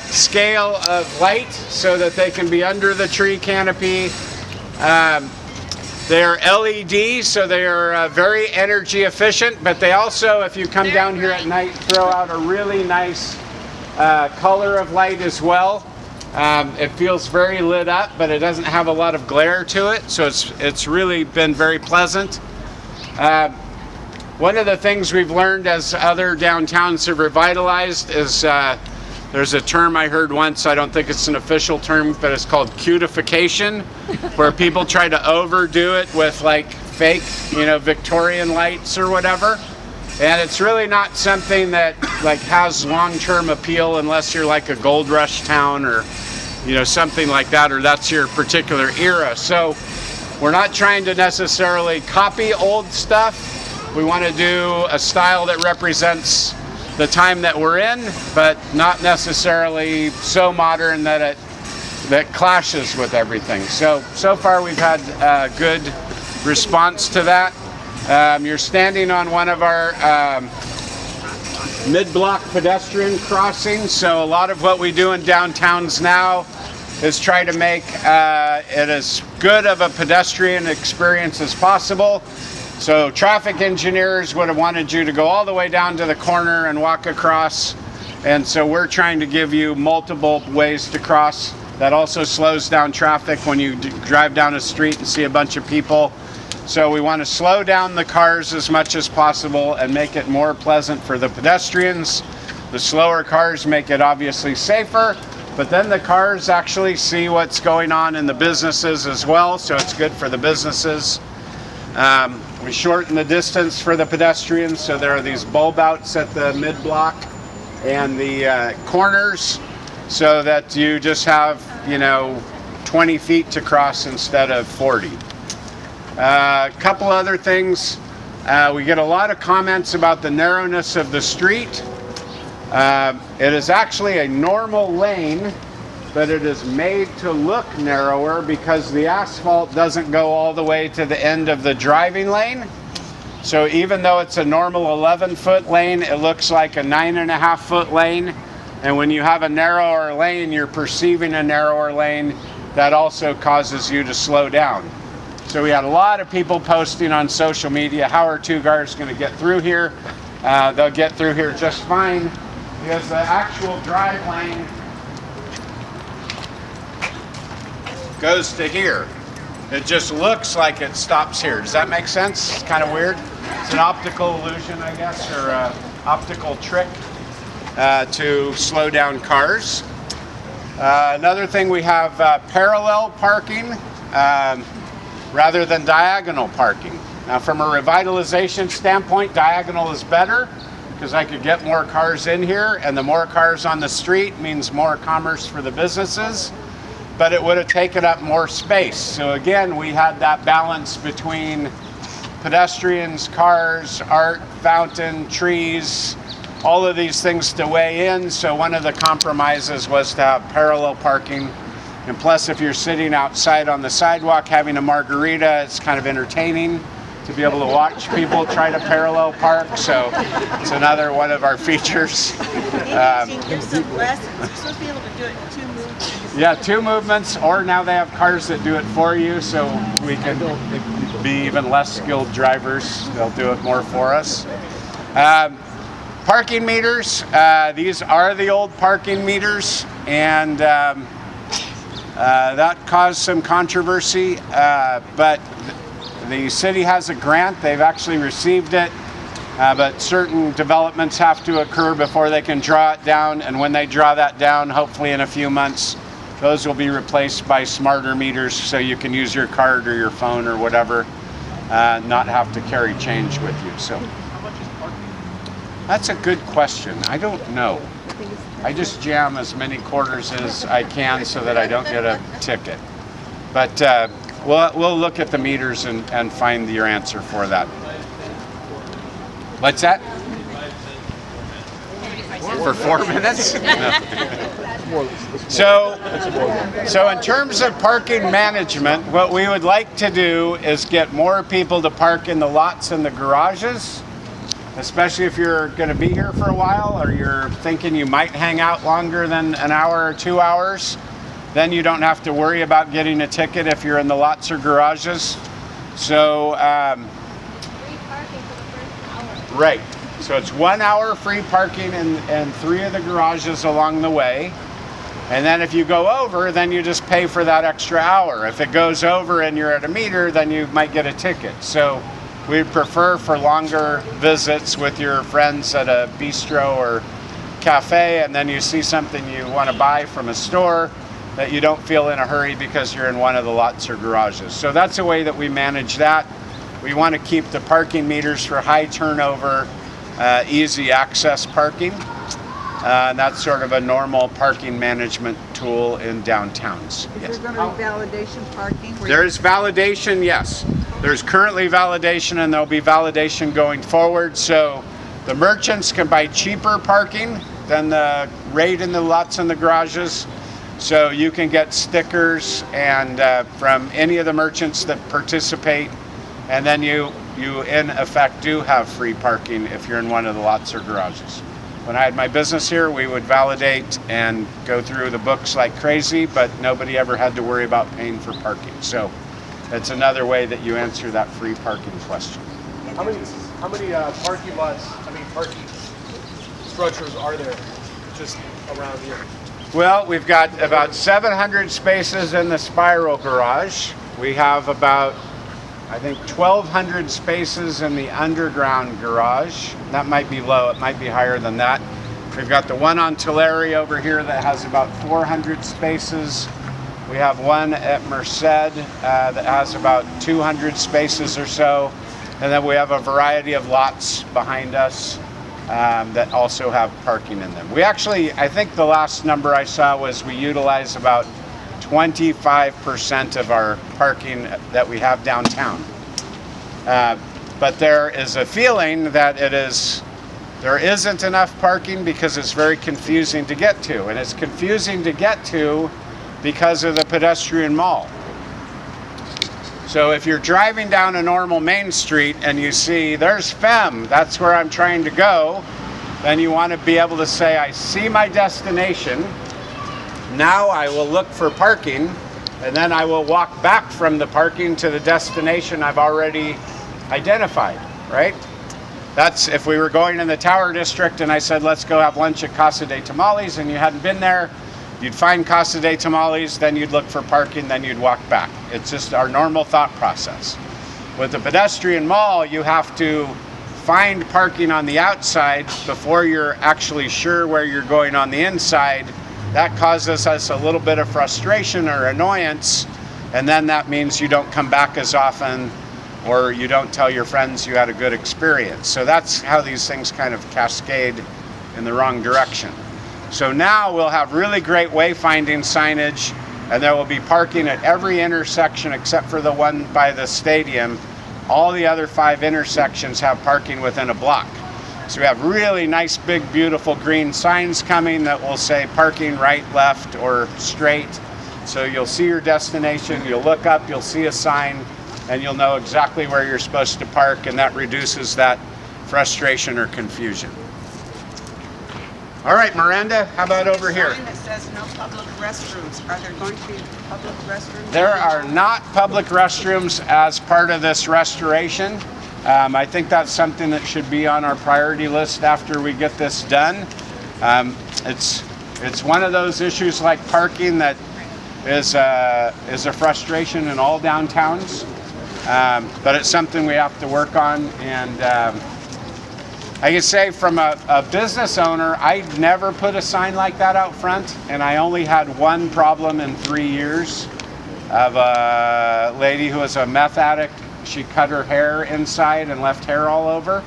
Scale of light so that they can be under the tree canopy. They're LED, so they are very energy efficient, but they also, if you come down here at night, throw out a really nice color of light as well. It feels very lit up, but it doesn't have a lot of glare to it, so it's really been very pleasant. One of the things we've learned as other downtowns have revitalized is there's a term I heard once, I don't think it's an official term, but it's called cutification, where people try to overdo it with like fake, Victorian lights or whatever. And it's really not something that like has long-term appeal unless you're like a gold rush town or, something like that, or that's your particular era. So we're not trying to necessarily copy old stuff. We want to do a style that represents the time that we're in, but not necessarily so modern that that clashes with everything. So far we've had a good response to that. You're standing on one of our mid-block pedestrian crossings, so a lot of what we do in downtowns now is try to make it as good of a pedestrian experience as possible. So traffic engineers would have wanted you to go all the way down to the corner and walk across, and so we're trying to give you multiple ways to cross. That also slows down traffic when you drive down a street and see a bunch of people. So we want to slow down the cars as much as possible and make it more pleasant for the pedestrians. The slower cars make it obviously safer, but then the cars actually see what's going on in the businesses as well, so it's good for the businesses. We shorten the distance for the pedestrians, so there are these bulb outs at the mid-block and the corners, so that you just have, 20 feet to cross instead of 40. A couple other things. We get a lot of comments about the narrowness of the street. It is actually a normal lane, but it is made to look narrower because the asphalt doesn't go all the way to the end of the driving lane. So even though it's a normal 11-foot lane, it looks like a 9.5-foot lane. And when you have a narrower lane, you're perceiving a narrower lane. That also causes you to slow down. So we had a lot of people posting on social media, how are two cars going to get through here? They'll get through here just fine because the actual drive lane goes to here. It just looks like it stops here. Does that make sense? It's kind of weird. It's an optical illusion, I guess, or an optical trick to slow down cars. Another thing, we have parallel parking rather than diagonal parking. Now, from a revitalization standpoint, diagonal is better because I could get more cars in here, and the more cars on the street means more commerce for the businesses, but it would have taken up more space. So again, we had that balance between pedestrians, cars, art, fountain, trees, all of these things to weigh in. So one of the compromises was to have parallel parking. And plus, if you're sitting outside on the sidewalk having a margarita, it's kind of entertaining to be able to watch people try to parallel park. So it's another one of our features. You're supposed to be able to do it in 2 movements. Yeah, 2 movements, or now they have cars that do it for you, so we can be even less skilled drivers. They'll do it more for us. Parking meters. These are the old parking meters, and that caused some controversy, but the city has a grant. They've actually received it, but certain developments have to occur before they can draw it down, and when they draw that down, hopefully in a few months, those will be replaced by smarter meters, so you can use your card or your phone or whatever, not have to carry change with you. So that's a good question. I don't know. I just jam as many quarters as I can so that I don't get a ticket. But we'll look at the meters and find your answer for that. What's that? For 4 minutes? No. So in terms of parking management, what we would like to do is get more people to park in the lots and the garages. especially if you're going to be here for a while or you're thinking you might hang out longer than an hour or 2 hours, then you don't have to worry about getting a ticket if you're in the lots or garages. So, Free parking for the first hour. right. So it's 1 hour free parking in 3 of the garages along the way. And then if you go over, then you just pay for that extra hour. If it goes over and you're at a meter, then you might get a ticket. So we prefer for longer visits with your friends at a bistro or cafe, and then you see something you want to buy from a store, that you don't feel in a hurry because you're in one of the lots or garages. So that's a way that we manage that. We want to keep the parking meters for high turnover, easy access parking. And that's sort of a normal parking management tool in downtowns. Is Yes. there going to be validation parking? There's validation, yes. There's currently validation, and there'll be validation going forward. So the merchants can buy cheaper parking than the rate in the lots and the garages. So you can get stickers and from any of the merchants that participate, and then you in effect do have free parking if you're in one of the lots or garages. When I had my business here, we would validate and go through the books like crazy, but nobody ever had to worry about paying for parking. So that's another way that you answer that free parking question. How many parking lots, parking structures are there just around here? Well, we've got about 700 spaces in the spiral garage. We have about, I think, 1,200 spaces in the underground garage. That might be low, it might be higher than that. We've got the one on Tulare over here that has about 400 spaces. We have one at Merced that has about 200 spaces or so. And then we have a variety of lots behind us that also have parking in them. We actually, I think the last number I saw was we utilize about 25% of our parking that we have downtown. But there is a feeling that there isn't enough parking because it's very confusing to get to. And it's confusing to get to because of the pedestrian mall. So if you're driving down a normal main street and you see there's FEM, that's where I'm trying to go, then you want to be able to say, I see my destination. Now I will look for parking, and then I will walk back from the parking to the destination I've already identified, right? That's if we were going in the Tower District and I said, let's go have lunch at Casa de Tamales, and you hadn't been there, you'd find Casa de Tamales, then you'd look for parking, then you'd walk back. It's just our normal thought process. With the pedestrian mall, you have to find parking on the outside before you're actually sure where you're going on the inside. That causes us a little bit of frustration or annoyance, and then that means you don't come back as often, or you don't tell your friends you had a good experience. So that's how these things kind of cascade in the wrong direction. So now we'll have really great wayfinding signage, and there will be parking at every intersection except for the one by the stadium. All the other 5 intersections have parking within a block. So we have really nice, big, beautiful green signs coming that will say parking right, left, or straight. So you'll see your destination, you'll look up, you'll see a sign, and you'll know exactly where you're supposed to park, and that reduces that frustration or confusion. All right, Miranda, how about over here? Sign that says no public restrooms. Are there going to be public restrooms? There are not public restrooms as part of this restoration. I think that's something that should be on our priority list after we get this done. It's one of those issues like parking that is a frustration in all downtowns, but it's something we have to work on. And I can say from a business owner, I never put a sign like that out front, and I only had one problem in 3 years of a lady who was a meth addict. She cut her hair inside and left hair all over.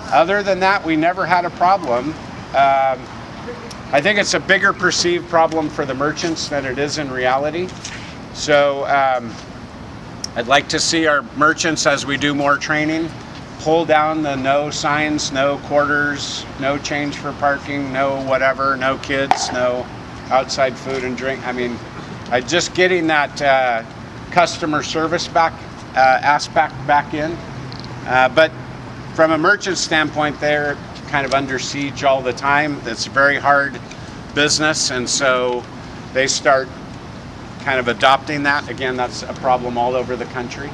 Other than that, we never had a problem. I think it's a bigger perceived problem for the merchants than it is in reality. So I'd like to see our merchants, as we do more training, pull down the no signs, no quarters, no change for parking, no whatever, no kids, no outside food and drink. I mean, just getting that customer service aspect back in. But from a merchant standpoint, they're kind of under siege all the time. It's a very hard business, and so they start kind of adopting that. Again, that's a problem all over the country.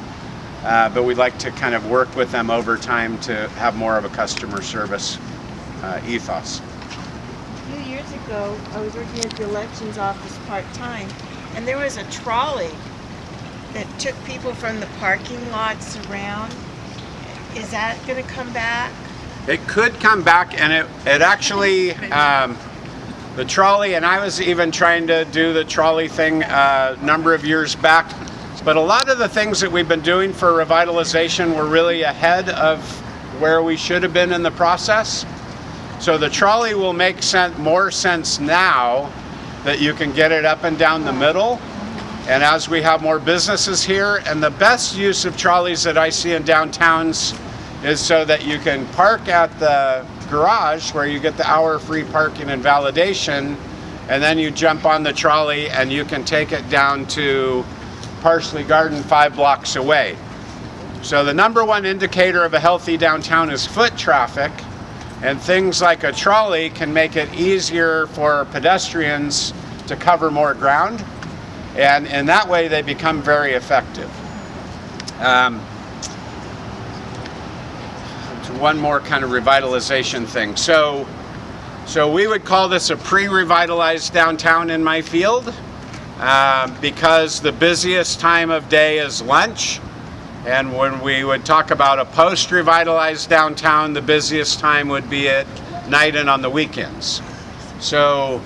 But we'd like to kind of work with them over time to have more of a customer service ethos. A few years ago, I was working at the elections office part-time, and there was a trolley that took people from the parking lots around. Is that going to come back? It could come back, and it actually, the trolley, and I was even trying to do the trolley thing a number of years back, but a lot of the things that we've been doing for revitalization were really ahead of where we should have been in the process. So the trolley will make more sense now that you can get it up and down the middle. And as we have more businesses here, and the best use of trolleys that I see in downtowns is so that you can park at the garage where you get the hour free parking and validation, and then you jump on the trolley and you can take it down to Parsley Garden 5 blocks away. So the number one indicator of a healthy downtown is foot traffic, and things like a trolley can make it easier for pedestrians to cover more ground, and in that way they become very effective. One more kind of revitalization thing. So we would call this a pre-revitalized downtown in my field, because the busiest time of day is lunch. And when we would talk about a post-revitalized downtown, the busiest time would be at night and on the weekends. So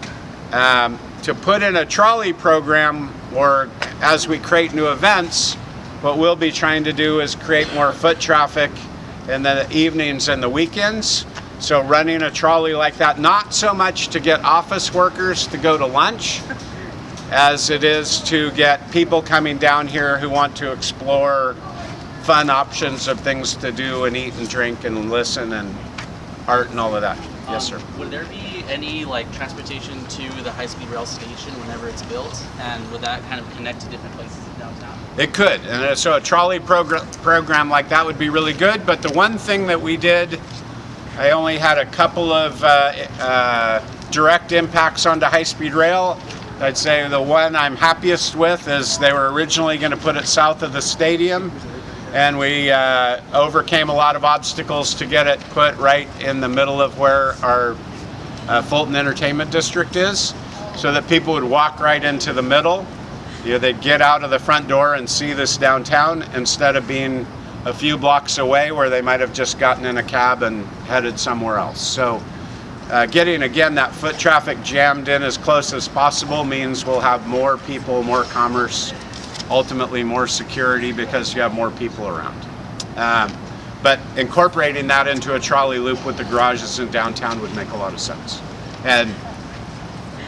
to put in a trolley program, or as we create new events, what we'll be trying to do is create more foot traffic in the evenings and the weekends. So running a trolley like that, not so much to get office workers to go to lunch, as it is to get people coming down here who want to explore fun options of things to do and eat and drink and listen and art and all of that. Yes, sir. Would there be any like transportation to the high-speed rail station whenever it's built, and would that kind of connect to different places in downtown? It could, and so a trolley program like that would be really good. But the one thing that we did, I only had a couple of direct impacts onto high-speed rail. I'd say the one I'm happiest with is they were originally going to put it south of the stadium, and we overcame a lot of obstacles to get it put right in the middle of where our Fulton Entertainment District is, so that people would walk right into the middle. You know, they'd get out of the front door and see this downtown instead of being a few blocks away where they might have just gotten in a cab and headed somewhere else. So getting, again, that foot traffic jammed in as close as possible means we'll have more people, more commerce, ultimately more security because you have more people around. But incorporating that into a trolley loop with the garages in downtown would make a lot of sense. And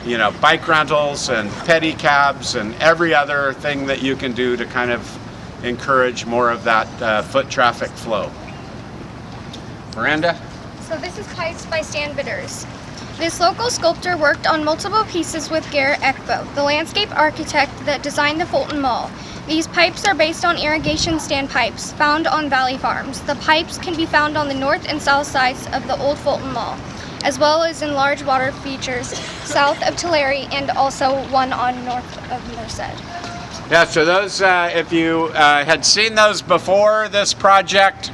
you know, bike rentals and pedicabs and every other thing that you can do to kind of encourage more of that foot traffic flow. Miranda? So this is Pipes by Stan Bitters. This local sculptor worked on multiple pieces with Garrett Ekbo, the landscape architect that designed the Fulton Mall. These pipes are based on irrigation stand pipes found on Valley Farms. The pipes can be found on the north and south sides of the old Fulton Mall, as well as in large water features south of Tulare and also one on north of Merced. Yeah, so those, if you had seen those before this project,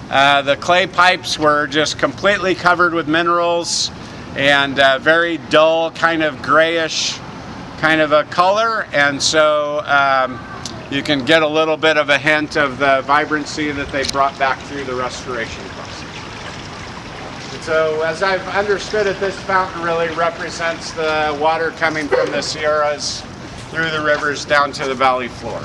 the clay pipes were just completely covered with minerals and very dull, kind of grayish kind of a color, and so you can get a little bit of a hint of the vibrancy that they brought back through the restoration process. And so as I've understood it, this fountain really represents the water coming from the Sierras through the rivers down to the valley floor.